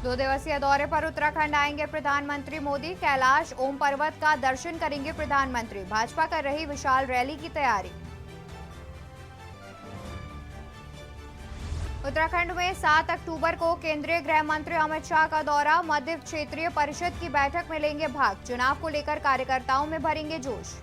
2 दिवसीय दौरे पर उत्तराखंड आएंगे प्रधानमंत्री मोदी। कैलाश ओम पर्वत का दर्शन करेंगे प्रधानमंत्री। भाजपा कर रही विशाल रैली की तैयारी। उत्तराखंड में 7 अक्टूबर को केंद्रीय गृह मंत्री अमित शाह का दौरा। मध्य क्षेत्रीय परिषद की बैठक में लेंगे भाग। चुनाव को लेकर कार्यकर्ताओं में भरेंगे जोश।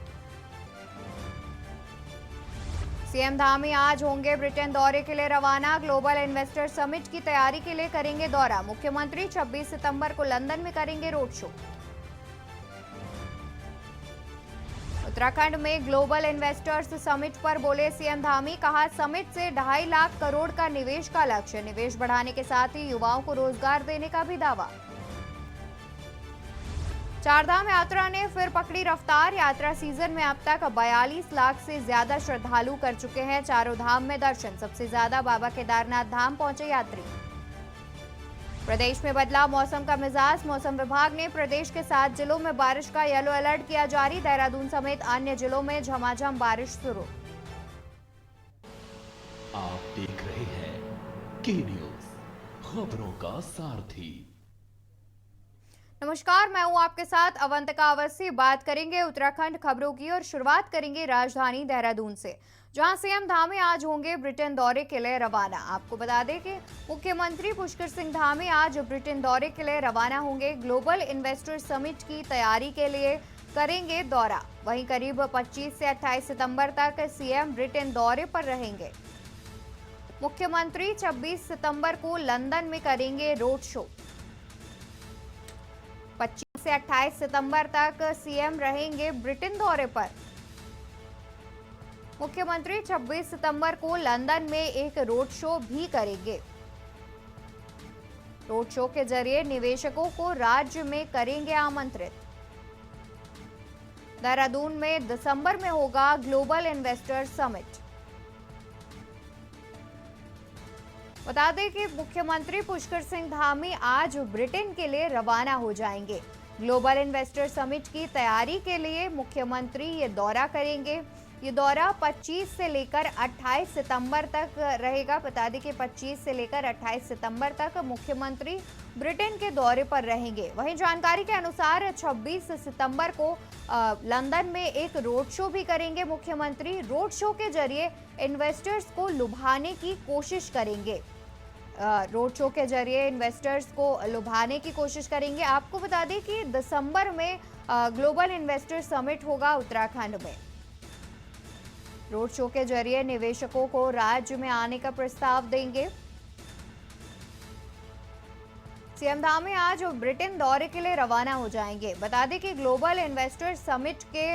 सीएम धामी आज होंगे ब्रिटेन दौरे के लिए रवाना। ग्लोबल इन्वेस्टर समिट की तैयारी के लिए करेंगे दौरा। मुख्यमंत्री 26 सितंबर को लंदन में करेंगे रोड शो। उत्तराखंड में ग्लोबल इन्वेस्टर्स समिट पर बोले सीएम धामी। कहा समिट से 2.5 लाख करोड़ का निवेश का लक्ष्य। निवेश बढ़ाने के साथ ही युवाओं को रोजगार देने का भी दावा। चारधाम यात्रा ने फिर पकड़ी रफ्तार। यात्रा सीजन में अब तक 42 लाख से ज्यादा श्रद्धालु कर चुके हैं चारों धाम में दर्शन। सबसे ज्यादा बाबा केदारनाथ धाम पहुंचे यात्री। प्रदेश में बदला मौसम का मिजाज। मौसम विभाग ने प्रदेश के 7 जिलों में बारिश का येलो अलर्ट किया जारी। देहरादून समेत अन्य जिलों में झमाझम बारिश शुरू। आप देख रहे हैं के न्यूज, खबरों का सारथी। नमस्कार, मैं हूं आपके साथ अवंतिका अवस्थी। बात करेंगे उत्तराखंड खबरों की और शुरुआत करेंगे राजधानी देहरादून से, जहां सीएम धामी आज होंगे ब्रिटेन दौरे के लिए रवाना। आपको बता दें कि मुख्यमंत्री पुष्कर सिंह धामी आज ब्रिटेन दौरे के लिए रवाना होंगे। ग्लोबल इन्वेस्टर समिट की तैयारी के लिए करेंगे दौरा। वहीं करीब 25 से 28 सितंबर तक सीएम ब्रिटेन दौरे पर रहेंगे। मुख्यमंत्री 26 सितंबर को लंदन में करेंगे रोड शो। 25 से 28 सितंबर तक सीएम रहेंगे ब्रिटेन दौरे पर। मुख्यमंत्री 26 सितंबर को लंदन में एक रोड शो भी करेंगे। रोड शो के जरिए निवेशकों को राज्य में करेंगे आमंत्रित। देहरादून में दिसंबर में होगा ग्लोबल इन्वेस्टर समिट। बता दें कि मुख्यमंत्री पुष्कर सिंह धामी आज ब्रिटेन के लिए रवाना हो जाएंगे। ग्लोबल इन्वेस्टर समिट की तैयारी के लिए मुख्यमंत्री ये दौरा करेंगे। ये दौरा 25 से लेकर 28 सितंबर तक रहेगा। बता दें कि 25 से लेकर 28 सितंबर तक मुख्यमंत्री ब्रिटेन के दौरे पर रहेंगे। वहीं जानकारी के अनुसार 26 सितंबर को लंदन में एक रोड शो भी करेंगे मुख्यमंत्री। रोड शो के जरिए इन्वेस्टर्स को लुभाने की कोशिश करेंगे। रोड शो के जरिए इन्वेस्टर्स को लुभाने की कोशिश करेंगे। आपको बता दें कि दिसंबर में ग्लोबल इन्वेस्टर समिट होगा उत्तराखंड में। रोड शो के जरिए निवेशकों को राज्य में आने का प्रस्ताव देंगे। सीएम धामी आज ब्रिटेन दौरे के लिए रवाना हो जाएंगे। बता दें कि ग्लोबल इन्वेस्टर समिट के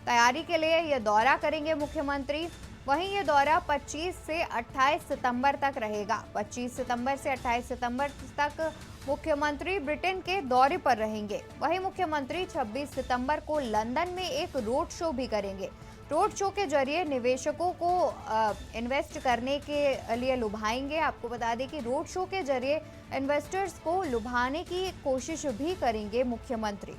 तैयारी के लिए यह दौरा करेंगे मुख्यमंत्री। वहीं ये दौरा 25 से 28 सितंबर तक रहेगा। 25 सितंबर से 28 सितंबर तक मुख्यमंत्री ब्रिटेन के दौरे पर रहेंगे। वहीं मुख्यमंत्री 26 सितंबर को लंदन में एक रोड शो भी करेंगे। रोड शो के जरिए निवेशकों को इन्वेस्ट करने के लिए लुभाएंगे। आपको बता दें कि रोड शो के जरिए इन्वेस्टर्स को लुभाने की कोशिश भी करेंगे मुख्यमंत्री।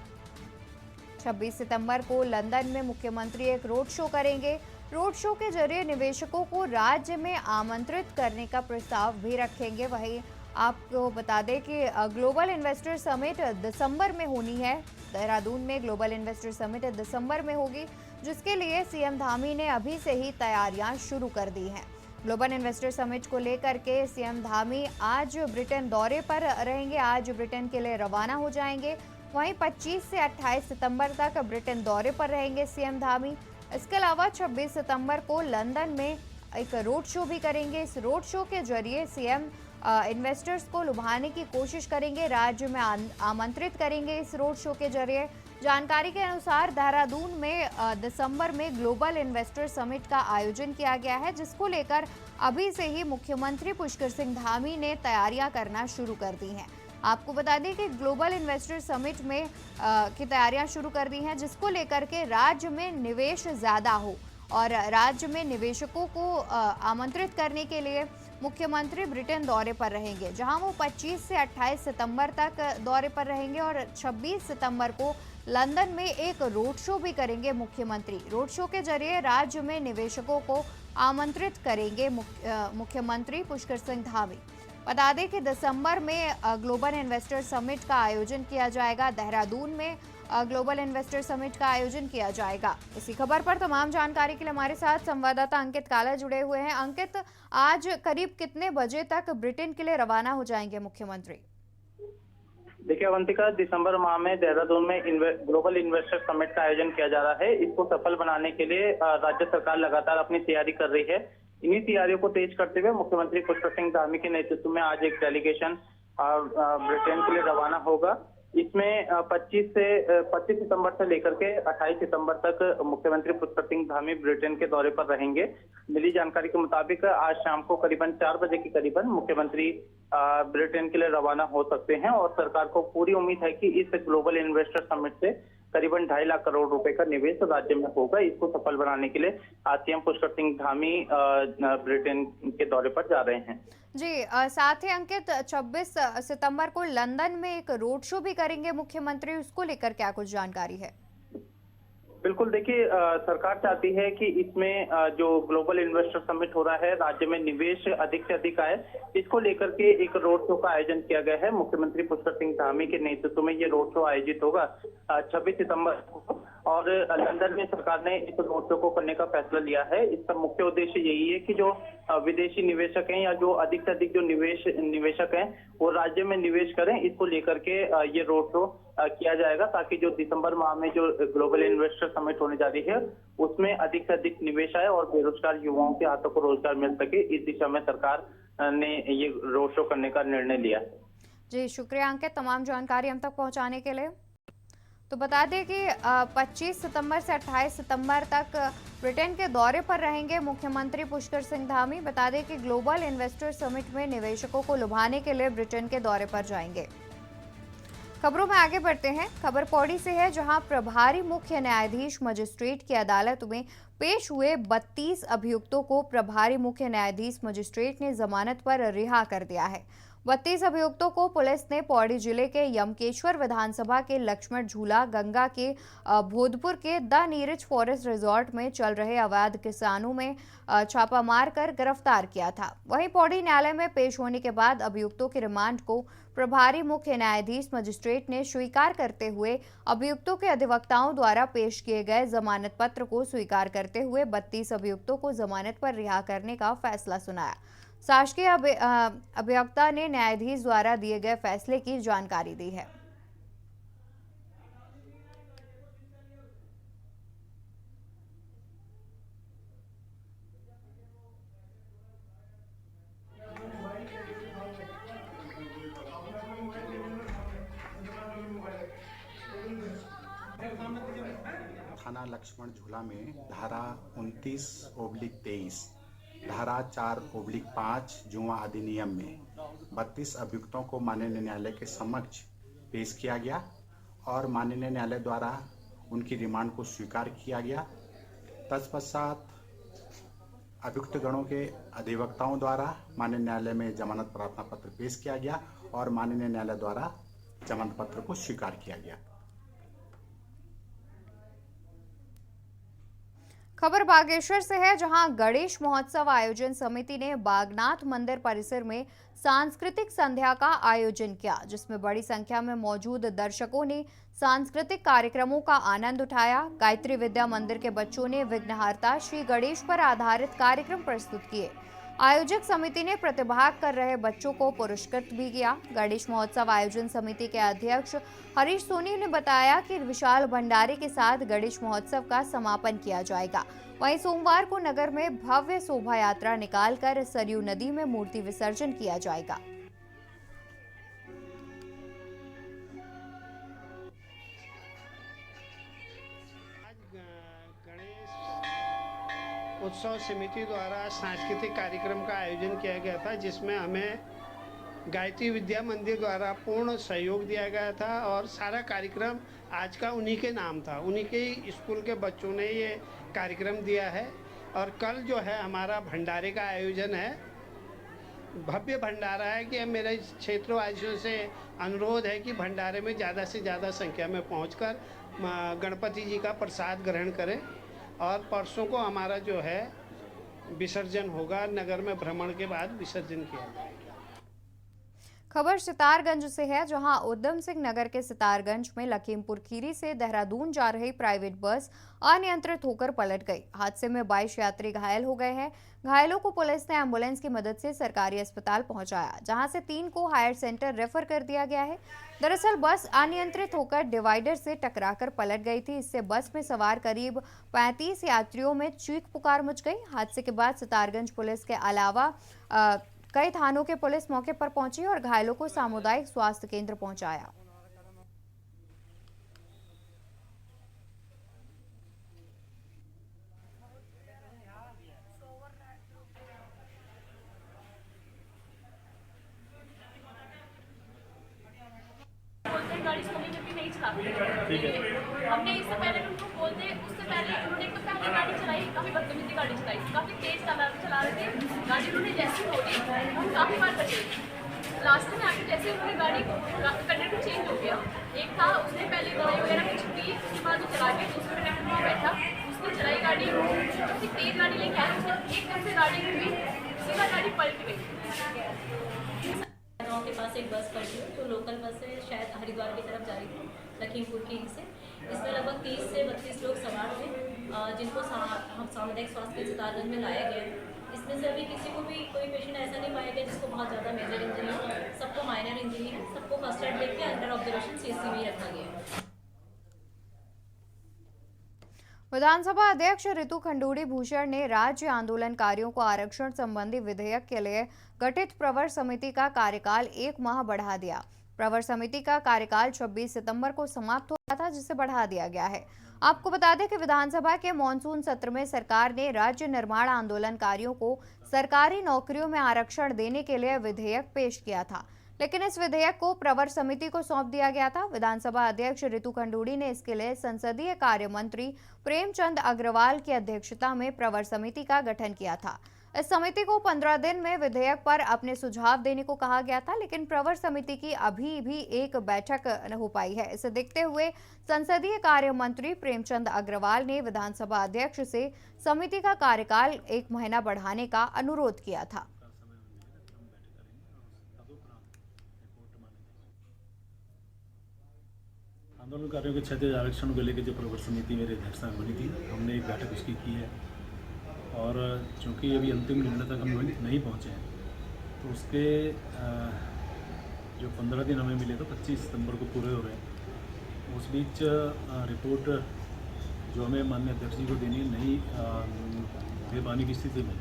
26 सितंबर को लंदन में मुख्यमंत्री एक रोड शो करेंगे। रोड शो के जरिए निवेशकों को राज्य में आमंत्रित करने का प्रस्ताव भी रखेंगे। वहीं आपको बता दें कि ग्लोबल इन्वेस्टर समिट दिसंबर में होनी है। देहरादून में ग्लोबल इन्वेस्टर समिट दिसंबर में होगी, जिसके लिए सीएम धामी ने अभी से ही तैयारियां शुरू कर दी हैं। ग्लोबल इन्वेस्टर समिट को लेकर के सीएम धामी आज ब्रिटेन दौरे पर रहेंगे। आज ब्रिटेन के लिए रवाना हो जाएंगे। वहीं 25 से 28 सितंबर तक ब्रिटेन दौरे पर रहेंगे सीएम धामी। इसके अलावा 26 सितंबर को लंदन में एक रोड शो भी करेंगे। इस रोड शो के जरिए सीएम इन्वेस्टर्स को लुभाने की कोशिश करेंगे, राज्य में आमंत्रित करेंगे। इस रोड शो के जरिए जानकारी के अनुसार देहरादून में दिसंबर में ग्लोबल इन्वेस्टर समिट का आयोजन किया गया है, जिसको लेकर अभी से ही मुख्यमंत्री पुष्कर सिंह धामी ने तैयारियां करना शुरू कर दी हैं। आपको बता दें कि ग्लोबल इन्वेस्टर समिट में की तैयारियां शुरू कर दी हैं, जिसको लेकर के राज्य में निवेश ज़्यादा हो और राज्य में निवेशकों को आमंत्रित करने के लिए मुख्यमंत्री ब्रिटेन दौरे पर रहेंगे, जहां वो 25 से 28 सितंबर तक दौरे पर रहेंगे और 26 सितंबर को लंदन में एक रोड शो भी करेंगे मुख्यमंत्री। रोड शो के जरिए राज्य में निवेशकों को आमंत्रित करेंगे मुख्यमंत्री पुष्कर सिंह धामी। बता दें कि दिसंबर में ग्लोबल इन्वेस्टर समिट का आयोजन किया जाएगा। देहरादून में ग्लोबल इन्वेस्टर समिट का आयोजन किया जाएगा। इसी खबर पर तमाम जानकारी के लिए हमारे साथ संवाददाता अंकित काला जुड़े हुए हैं। अंकित, आज करीब कितने बजे तक ब्रिटेन के लिए रवाना हो जाएंगे मुख्यमंत्री? देखिए अवंतिका, दिसंबर माह में देहरादून में ग्लोबल इन्वेस्टर समिट का आयोजन किया जा रहा है। इसको सफल बनाने के लिए राज्य सरकार लगातार अपनी तैयारी कर रही है। इन्हीं तैयारियों को तेज करते हुए मुख्यमंत्री पुष्कर सिंह धामी के नेतृत्व में आज एक डेलीगेशन ब्रिटेन के लिए रवाना होगा। इसमें 25 सितंबर से लेकर के 28 सितंबर तक मुख्यमंत्री पुष्कर सिंह धामी ब्रिटेन के दौरे पर रहेंगे। मिली जानकारी के मुताबिक आज शाम को करीबन 4 बजे के करीबन मुख्यमंत्री ब्रिटेन के लिए रवाना हो सकते हैं और सरकार को पूरी उम्मीद है कि इस ग्लोबल इन्वेस्टर समिट से करीबन 2.5 लाख करोड़ रुपए का निवेश राज्य में होगा। इसको सफल बनाने के लिए सीएम पुष्कर सिंह धामी ब्रिटेन के दौरे पर जा रहे हैं। जी, साथ ही अंकित, 26 सितंबर को लंदन में एक रोड शो भी करेंगे मुख्यमंत्री, उसको लेकर क्या कुछ जानकारी है? बिल्कुल, देखिए सरकार चाहती है कि इसमें जो ग्लोबल इन्वेस्टर समिट हो रहा है, राज्य में निवेश अधिक से अधिक आए। इसको लेकर के एक रोड शो का आयोजन किया गया है। मुख्यमंत्री पुष्कर सिंह धामी के नेतृत्व में ये रोड शो आयोजित होगा 26 सितंबर को, और लंदन में सरकार ने इस रोड शो को करने का फैसला लिया है। इसका मुख्य उद्देश्य यही है कि जो विदेशी निवेशक हैं या जो अधिक से अधिक जो निवेशक हैं वो राज्य में निवेश करें। इसको लेकर के ये रोड शो किया जाएगा ताकि जो दिसंबर माह में जो ग्लोबल इन्वेस्टर समिट होने जा रही है उसमें अधिक से अधिक निवेश आए और बेरोजगार युवाओं के हाथों को रोजगार मिल सके। इस दिशा में सरकार ने ये रोड शो करने का निर्णय लिया। जी, शुक्रिया अंकित तमाम जानकारी हम तक पहुंचाने के लिए। तो बता दें कि 25 सितंबर से 28 सितंबर तक ब्रिटेन के दौरे पर रहेंगे मुख्यमंत्री पुष्कर सिंह धामी। बता दें कि ग्लोबल इन्वेस्टर समिट में निवेशकों को लुभाने के लिए ब्रिटेन के दौरे पर जाएंगे। खबरों में आगे बढ़ते हैं। खबर पौड़ी से है, जहां प्रभारी मुख्य न्यायाधीश मजिस्ट्रेट की अदालत में पेश हुए 32 अभियुक्तों को प्रभारी मुख्य न्यायाधीश मजिस्ट्रेट ने जमानत पर रिहा कर दिया है। 32 अभियुक्तों को पुलिस ने पौड़ी जिले के यमकेश्वर विधानसभा के लक्ष्मण झूला, गंगा के भोजपुर के द नीरज फॉरेस्ट रिजॉर्ट में चल रहे अवैध किसानों में छापा मारकर गिरफ्तार किया था। वहीं पौड़ी न्यायालय में पेश होने के बाद अभियुक्तों के रिमांड को प्रभारी मुख्य न्यायाधीश मजिस्ट्रेट ने स्वीकार करते हुए अभियुक्तों के अधिवक्ताओं द्वारा पेश किए गए जमानत पत्र को स्वीकार करते हुए 32 अभियुक्तों को जमानत पर रिहा करने का फैसला सुनाया। शासकीय अभिवक्ता ने न्यायाधीश द्वारा दिए गए फैसले की जानकारी दी है। थाना लक्ष्मण झूला में धारा 29/23, धारा 4/5 जुआ अधिनियम में 32 अभियुक्तों को माननीय न्यायालय के समक्ष पेश किया गया और माननीय न्यायालय द्वारा उनकी रिमांड को स्वीकार किया गया। तत्पश्चात अभियुक्त गणों के अधिवक्ताओं द्वारा माननीय न्यायालय में जमानत प्रार्थना पत्र पेश किया गया और माननीय न्यायालय द्वारा जमानत पत्र को स्वीकार किया गया। खबर बागेश्वर से है, जहां गणेश महोत्सव आयोजन समिति ने बागनाथ मंदिर परिसर में सांस्कृतिक संध्या का आयोजन किया, जिसमें बड़ी संख्या में मौजूद दर्शकों ने सांस्कृतिक कार्यक्रमों का आनंद उठाया। गायत्री विद्या मंदिर के बच्चों ने विघ्नहर्ता श्री गणेश पर आधारित कार्यक्रम प्रस्तुत किए। आयोजक समिति ने प्रतिभाग कर रहे बच्चों को पुरस्कृत भी किया। गणेश महोत्सव आयोजन समिति के अध्यक्ष हरीश सोनी ने बताया कि विशाल भंडारे के साथ गणेश महोत्सव का समापन किया जाएगा। वहीं सोमवार को नगर में भव्य शोभा यात्रा निकालकर सरयू नदी में मूर्ति विसर्जन किया जाएगा। उत्सव समिति द्वारा सांस्कृतिक कार्यक्रम का आयोजन किया गया था, जिसमें हमें गायत्री विद्या मंदिर द्वारा पूर्ण सहयोग दिया गया था और सारा कार्यक्रम आज का उन्हीं के नाम था। उन्हीं के स्कूल के बच्चों ने ये कार्यक्रम दिया है और कल जो है हमारा भंडारे का आयोजन है। भव्य भंडारा है कि मेरे क्षेत्रवासियों से अनुरोध है कि भंडारे में ज़्यादा से ज़्यादा संख्या में पहुंचकर गणपति जी का प्रसाद ग्रहण करें। और परसों को हमारा जो है विसर्जन होगा, नगर में भ्रमण के बाद विसर्जन किया जाएगा। खबर सितारगंज से है, जहां उधम सिंह नगर के सितारगंज में लखीमपुर खीरी से देहरादून जा रही प्राइवेट बस अनियंत्रित होकर पलट गई। हादसे में 22 यात्री घायल हो गए हैं। घायलों को पुलिस ने एम्बुलेंस की मदद से सरकारी अस्पताल पहुंचाया, जहां से 3 को हायर सेंटर रेफर कर दिया गया है। दरअसल बस अनियंत्रित होकर डिवाइडर से टकराकर पलट गई थी। इससे बस में सवार करीब 35 यात्रियों में चीख पुकार मच गई। हादसे के बाद सितारगंज पुलिस के अलावा कई थानों के पुलिस मौके पर पहुंची और घायलों को सामुदायिक स्वास्थ्य केंद्र पहुंचाया। गाड़ी सोने में भी नहीं चलाते। ठीक है। हमने इससे पहले उनको बोलते, उससे पहले उन्होंने तो पहले गाड़ी चलाई, काफी बदतमीजी गाड़ी चलाई, काफी तेज चला रहे थे गाड़ी। उन्होंने जैसी रोकी हम काफी बार बचे। लास्ट में आके जैसे उन्होंने गाड़ी कंडक्टर चेंज हो गया। एक था उसने पहले दवाई वगैरह कुछ पी, उसके बाद वो चला के दूसरे कंडक्टर वहाँ बैठा, उसने चलाई गाड़ी, काफी तेज गाड़ी लेके आया, उसने एकदम से गाड़ी हुई, सीधा गाड़ी पलट गई। गाँव के पास एक बस पलटी जो लोकल बस है, शायद हरिद्वार की तरफ जा रही थी लखीमपुर खीरी से। इसमें लगभग 30 से 32 लोग सवार थे, जिनको हम सामुदायिक स्वास्थ्य सितारगंज में लाया गया। इसमें से अभी किसी को भी कोई पेशेंट ऐसा नहीं पाया गया जिसको बहुत ज़्यादा मेजर इंजरी हो। सबको माइनर इंजरी है, सबको फर्स्ट एड देके अंडर ऑब्जर्वेशन CSC में रखा गया है। विधानसभा अध्यक्ष रितु खंडूड़ी भूषण ने राज्य आंदोलनकारियों को आरक्षण संबंधी विधेयक के लिए गठित प्रवर समिति का कार्यकाल 1 माह बढ़ा दिया। प्रवर समिति का कार्यकाल 26 सितंबर को समाप्त हो गया था, जिसे बढ़ा दिया गया है। आपको बता दें कि विधानसभा के मॉनसून सत्र में सरकार ने राज्य निर्माण आंदोलनकारियों को सरकारी नौकरियों में आरक्षण देने के लिए विधेयक पेश किया था, लेकिन इस विधेयक को प्रवर समिति को सौंप दिया गया था। विधानसभा अध्यक्ष रितु खंडूड़ी ने इसके लिए संसदीय कार्य मंत्री प्रेमचंद अग्रवाल की अध्यक्षता में प्रवर समिति का गठन किया था। इस समिति को 15 दिन में विधेयक पर अपने सुझाव देने को कहा गया था, लेकिन प्रवर समिति की अभी भी एक बैठक न हो पाई है। इसे देखते हुए संसदीय कार्य मंत्री प्रेमचंद अग्रवाल ने विधानसभा अध्यक्ष से समिति का कार्यकाल 1 महीना बढ़ाने का अनुरोध किया था। आंदोलनकारियों के क्षैतिज आरक्षण को लेकर जो प्रवर समिति मेरी अध्यक्षता में बनी थी, हमने एक बैठक उसकी की है और चूँकि अभी अंतिम निर्णय तक हम नहीं पहुँचे हैं, तो उसके जो 15 दिन हमें मिले तो 25 सितंबर को पूरे हो रहे हैं। उस बीच रिपोर्ट जो हमें माननीय अध्यक्ष जी को देनी नहीं दे पाने की स्थिति में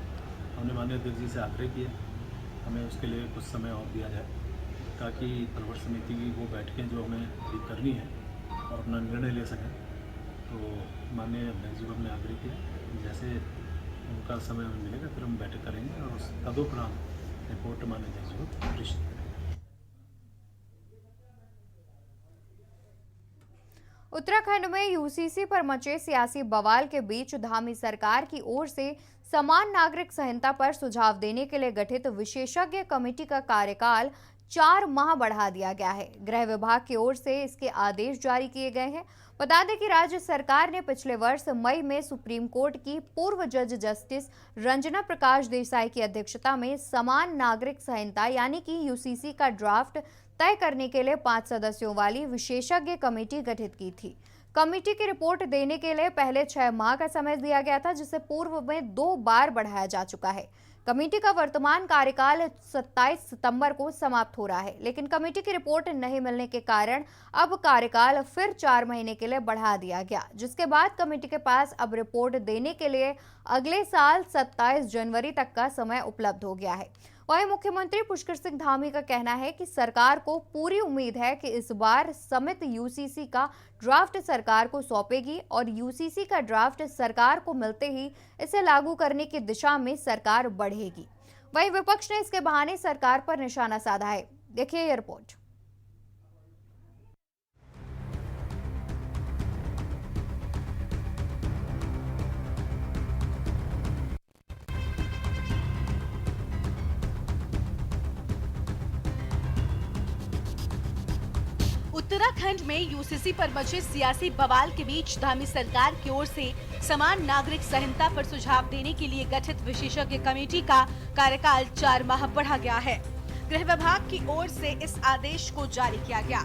हमने माननीय अध्यक्ष जी से आग्रह किया हमें उसके लिए कुछ समय और दिया जाए, ताकि प्रवर समिति की वो बैठकें जो हमें अभी करनी है और अपना निर्णय ले सकें। तो माननीय अध्यक्ष जी को हमने आग्रह किया, जैसे उनका समय हमें मिलेगा फिर हम बैठक करेंगे और उस तदुपरांत रिपोर्ट माननीय अध्यक्ष जी को प्रेषित करेंगे। उत्तराखंड में यूसीसी पर मचे सियासी बवाल के बीच धामी सरकार की ओर से समान नागरिक संहिता पर सुझाव देने के लिए गठित विशेषज्ञ कमेटी का कार्यकाल 4 माह बढ़ा दिया गया है। गृह विभाग की ओर से इसके आदेश जारी किए गए हैं। बता दें कि राज्य सरकार ने पिछले वर्ष मई में सुप्रीम कोर्ट की पूर्व जज जस्टिस रंजना प्रकाश देसाई की अध्यक्षता में समान नागरिक संहिता यानी कि यूसीसी का ड्राफ्ट तय करने के लिए 5 सदस्यों वाली विशेषज्ञ कमेटी गठित की थी। कमेटी की रिपोर्ट देने के लिए पहले 6 माह का समय दिया गया था, जिसे पूर्व में 2 बार बढ़ाया जा चुका है। कमेटी का वर्तमान कार्यकाल 27 सितंबर को समाप्त हो रहा है, लेकिन कमेटी की रिपोर्ट नहीं मिलने के कारण अब कार्यकाल फिर 4 महीने के लिए बढ़ा दिया गया, जिसके बाद कमेटी के पास अब रिपोर्ट देने के लिए अगले साल 27 जनवरी तक का समय उपलब्ध हो गया है। वहीं मुख्यमंत्री पुष्कर सिंह धामी का कहना है कि सरकार को पूरी उम्मीद है कि इस बार समिति यूसीसी का ड्राफ्ट सरकार को सौंपेगी और यूसीसी का ड्राफ्ट सरकार को मिलते ही इसे लागू करने की दिशा में सरकार बढ़ेगी। वहीं विपक्ष ने इसके बहाने सरकार पर निशाना साधा है। देखिए ये रिपोर्ट। उत्तराखंड में यूसीसी पर मचे सियासी बवाल के बीच धामी सरकार की ओर से समान नागरिक संहिता पर सुझाव देने के लिए गठित विशेषज्ञ कमेटी का कार्यकाल 4 माह बढ़ा गया है। गृह विभाग की ओर से इस आदेश को जारी किया गया।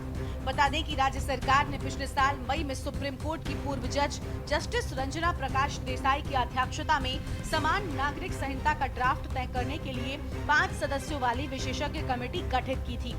बता दें कि राज्य सरकार ने पिछले साल मई में सुप्रीम कोर्ट की पूर्व जज जस्टिस रंजना प्रकाश देसाई की अध्यक्षता में समान नागरिक संहिता का ड्राफ्ट तय करने के लिए 5 सदस्यों वाली विशेषज्ञ कमेटी गठित की थी।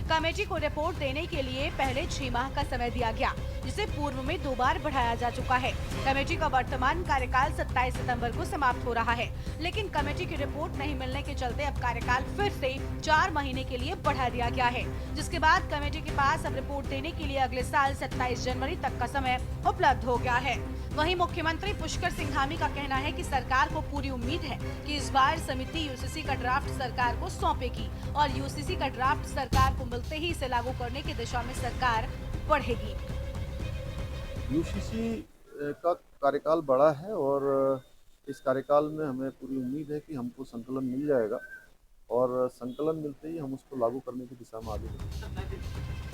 कमेटी को रिपोर्ट देने के लिए पहले 6 माह का समय दिया गया, जिसे पूर्व में 2 बार बढ़ाया जा चुका है। कमेटी का वर्तमान कार्यकाल 27 सितंबर को समाप्त हो रहा है, लेकिन कमेटी की रिपोर्ट नहीं मिलने के चलते अब कार्यकाल फिर से 4 महीने के लिए बढ़ा दिया गया है, जिसके बाद कमेटी के पास अब रिपोर्ट देने के लिए अगले साल 27 जनवरी तक का समय उपलब्ध हो गया है। वहीं मुख्यमंत्री पुष्कर सिंह धामी का कहना है कि सरकार को पूरी उम्मीद है कि इस बार समिति यूसीसी का ड्राफ्ट सरकार को सौंपेगी और यूसीसी का ड्राफ्ट सरकार को मिलते ही इसे लागू करने की दिशा में सरकार बढ़ेगी। यूसीसी का कार्यकाल बड़ा है और इस कार्यकाल में हमें पूरी उम्मीद है कि हमको संकलन मिल जाएगा और संकलन मिलते ही हम उसको लागू करने की दिशा में आगे बढ़ेंगे।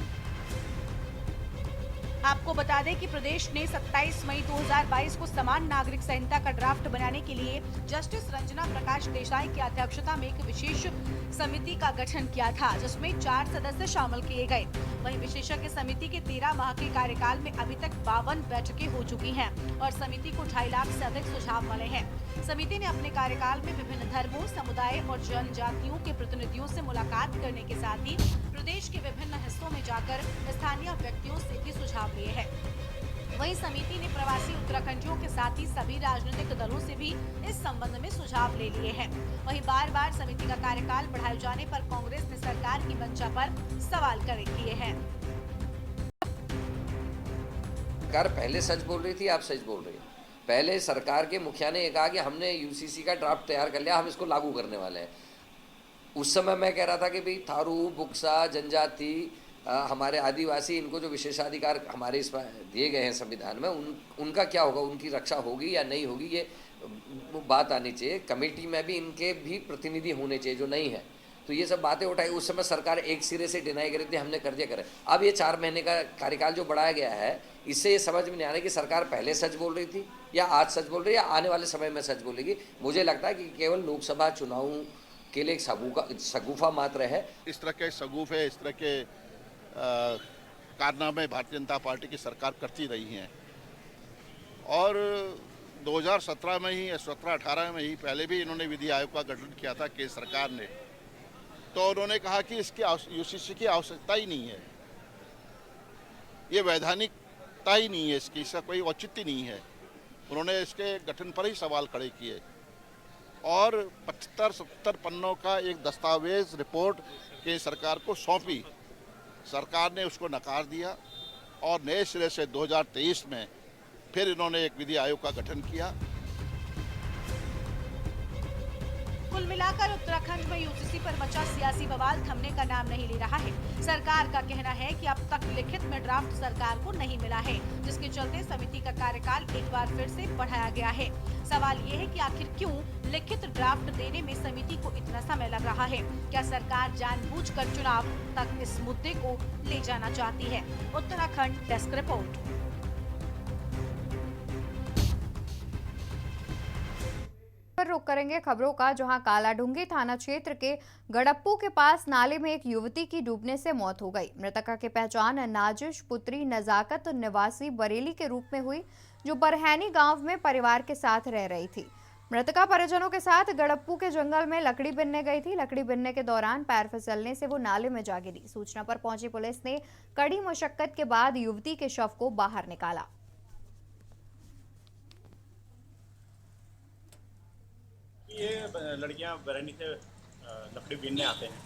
आपको बता दें कि प्रदेश ने 27 मई 2022 को समान नागरिक संहिता का ड्राफ्ट बनाने के लिए जस्टिस रंजना प्रकाश देसाई की अध्यक्षता में एक विशेष समिति का गठन किया था, जिसमें 4 सदस्य शामिल किए गए। वहीं विशेषज्ञ समिति के 13 माह के कार्यकाल में अभी तक 52 बैठकें हो चुकी हैं और समिति को 2.5 लाख से अधिक सुझाव मिले हैं। समिति ने अपने कार्यकाल में विभिन्न धर्मों, समुदाय और जनजातियों के प्रतिनिधियों से मुलाकात करने के साथ ही प्रदेश के विभिन्न हिस्सों में जाकर स्थानीय व्यक्तियों से भी सुझाव लिए हैं। वहीं समिति ने प्रवासी उत्तराखंडियों के साथ ही सभी राजनीतिक दलों से भी इस संबंध में सुझाव ले लिए हैं। वहीं बार-बार समिति का कार्यकाल बढ़ाए जाने पर कांग्रेस ने सरकार की मंशा पर सवाल खड़े किए हैं। सरकार पहले सच बोल रही थी, आप सच बोल रही हैं। पहले सरकार के मुखिया ने कहा कि हमने यूसीसी का ड्राफ्ट तैयार कर लिया, हम इसको लागू करने वाले हैं। उस समय मैं कह रहा था कि भाई थारू, बुक्सा, जनजाति, हमारे आदिवासी, इनको जो विशेषाधिकार हमारे इस दिए गए हैं संविधान में, उनका क्या होगा, उनकी रक्षा होगी या नहीं होगी, ये बात आनी चाहिए। कमेटी में भी इनके भी प्रतिनिधि होने चाहिए जो नहीं है। तो ये सब बातें उठाई। उस समय सरकार एक सिरे से डिनाई कर रही थी, हमने कर दिया करे। अब ये 4 महीने का कार्यकाल जो बढ़ाया गया है, इससे ये समझ में नहीं आ रहा कि सरकार पहले सच बोल रही थी या आज सच बोल रही है या आने वाले समय में सच बोलेगी। मुझे लगता है कि केवल लोकसभा चुनाव के लिए एक शगुफा मात्र है। इस तरह के शगुफे, इस तरह के कारनामे भारतीय जनता पार्टी की सरकार करती रही हैं और 2017 में ही, 17-18 में ही पहले भी इन्होंने विधि आयोग का गठन किया था केंद्र सरकार ने। तो उन्होंने कहा कि इसकी यूसीसी की आवश्यकता ही नहीं है, ये वैधानिकता ही नहीं है, इसका कोई औचित्य नहीं है। उन्होंने इसके गठन पर ही सवाल खड़े किए और 75-70 पन्नों का एक दस्तावेज रिपोर्ट केंद्र सरकार को सौंपी। सरकार ने उसको नकार दिया और नए सिरे से 2023 में फिर इन्होंने एक विधि आयोग का गठन किया। कुल मिलाकर उत्तराखंड में यूसीसी पर मचा सियासी बवाल थमने का नाम नहीं ले रहा है। सरकार का कहना है कि अब तक लिखित में ड्राफ्ट सरकार को नहीं मिला है, जिसके चलते समिति का कार्यकाल एक बार फिर से बढ़ाया गया है। सवाल ये है कि आखिर क्यों लिखित ड्राफ्ट देने में समिति को इतना समय लग रहा है? क्या सरकार जानबूझकर चुनाव तक इस मुद्दे को ले जाना चाहती है? Uttarakhand desk report. पर रुक करेंगे खबरों का, जहां कालाढूंगी थाना क्षेत्र के गड़प्पू के पास नाले में एक युवती की डूबने से मौत हो गई। मृतका की पहचान नाजिश पुत्री नजाकत निवासी बरेली के रूप में हुई, जो बरहैनी गांव में परिवार के साथ रह रही थी। मृतका परिजनों के साथ गड़प्पू के जंगल में लकड़ी बिनने गई थी। लकड़ी बिनने के दौरान पैर फिसलने से वो नाले में जा गिरी। सूचना पर पहुंची पुलिस ने कड़ी मशक्कत के बाद युवती के शव को बाहर निकाला। ये लड़कियां बरहनी से लकड़ी बीनने आते हैं,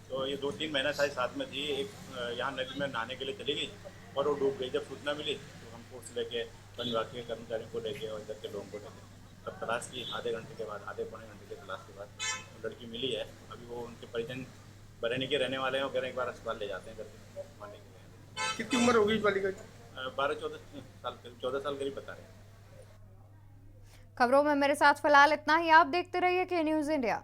तो ये 2-3 महीना शायद साथ में थी। एक यहाँ नदी में नहाने के लिए चली गई और वो डूब गई। जब सूचना मिली तो हमको उस लेके वन विभाग के कर्मचारियों को लेके और इधर के लोगों को लेके तब तलाश की। आधे पौने घंटे के तलाश के बाद लड़की मिली है। अभी वो उनके परिजन बरहनी के रहने वाले हैं, वो कह रहे हैं एक बार अस्पताल ले जाते हैं करके मारने के लिए। कितनी उम्र होगी इस बालिका की? 12-14 साल करीब बता रहे हैं। खबरों में मेरे साथ फिलहाल इतना ही। आप देखते रहिए के न्यूज़ इंडिया।